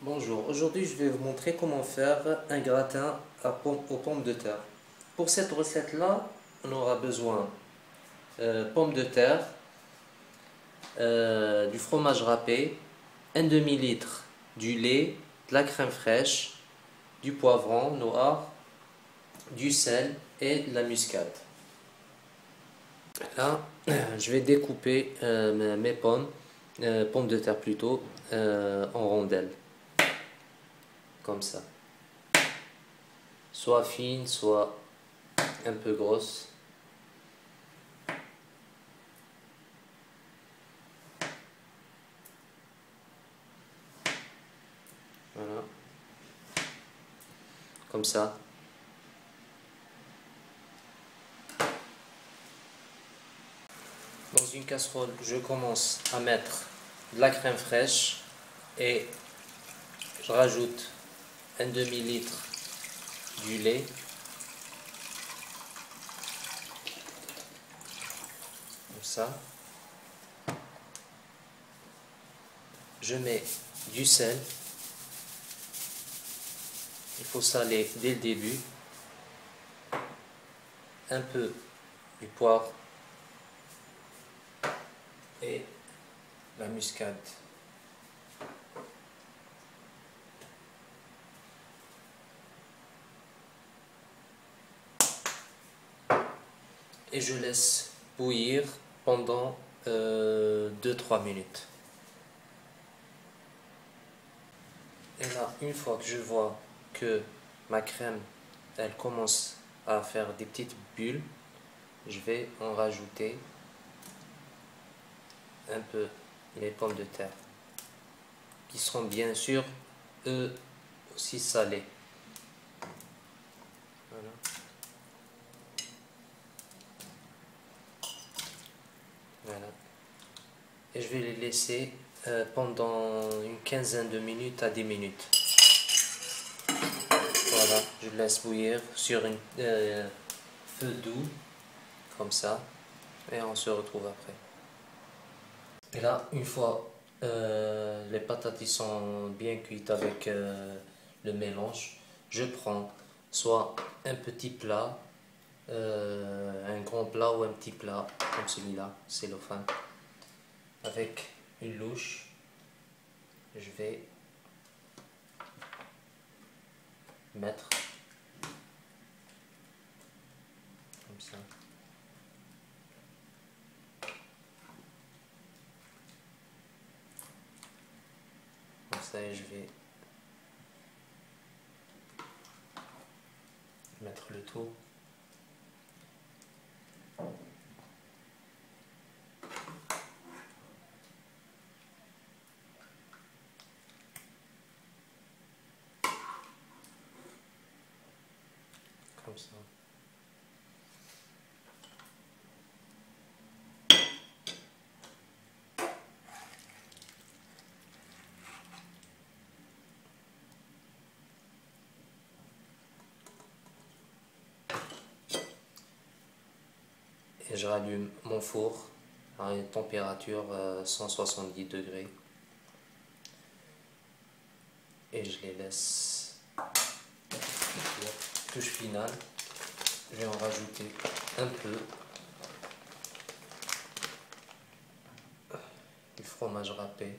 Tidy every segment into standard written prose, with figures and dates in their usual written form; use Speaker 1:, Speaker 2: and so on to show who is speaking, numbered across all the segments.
Speaker 1: Bonjour, aujourd'hui je vais vous montrer comment faire un gratin aux pommes de terre. Pour cette recette-là, on aura besoin pommes de terre, du fromage râpé, un demi-litre du lait, de la crème fraîche, du poivron noir, du sel et de la muscade. Là, je vais découper mes pommes de terre plutôt, en rondelles, comme ça. Soit fine, soit un peu grosse. Voilà. Comme ça. Dans une casserole, je commence à mettre de la crème fraîche et je rajoute un demi-litre du lait. Comme ça. Je mets du sel. Il faut saler dès le début. Un peu du poivre et la muscade. Et je laisse bouillir pendant 2-3 minutes. Et là, une fois que je vois que ma crème, elle commence à faire des petites bulles, je vais en rajouter un peu les pommes de terre, qui seront bien sûr eux aussi salées. Voilà. Voilà. Et je vais les laisser pendant une quinzaine de minutes à 10 minutes. Voilà, je laisse bouillir sur un feu doux, comme ça, et on se retrouve après. Et là, une fois les patates sont bien cuites avec le mélange, je prends soit un petit plat, un grand plat ou un petit plat, comme celui-là, cellophane, avec une louche. Je vais mettre comme ça. Comme ça, et je vais mettre le tout. Comme ça. Et je rallume mon four à une température 170 degrés. Et je les laisse. Touche finale. Je vais en rajouter un peu du fromage râpé.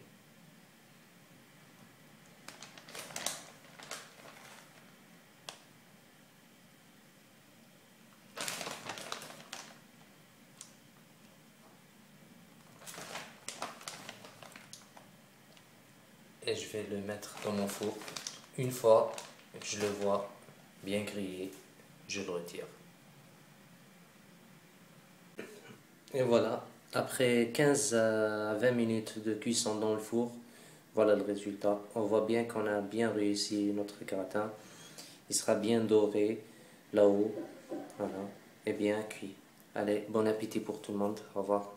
Speaker 1: Et je vais le mettre dans mon four. Une fois que je le vois bien grillé, je le retire. Et voilà, après 15 à 20 minutes de cuisson dans le four, voilà le résultat. On voit bien qu'on a bien réussi notre gratin. Il sera bien doré là-haut, voilà, et bien cuit. Allez, bon appétit pour tout le monde. Au revoir.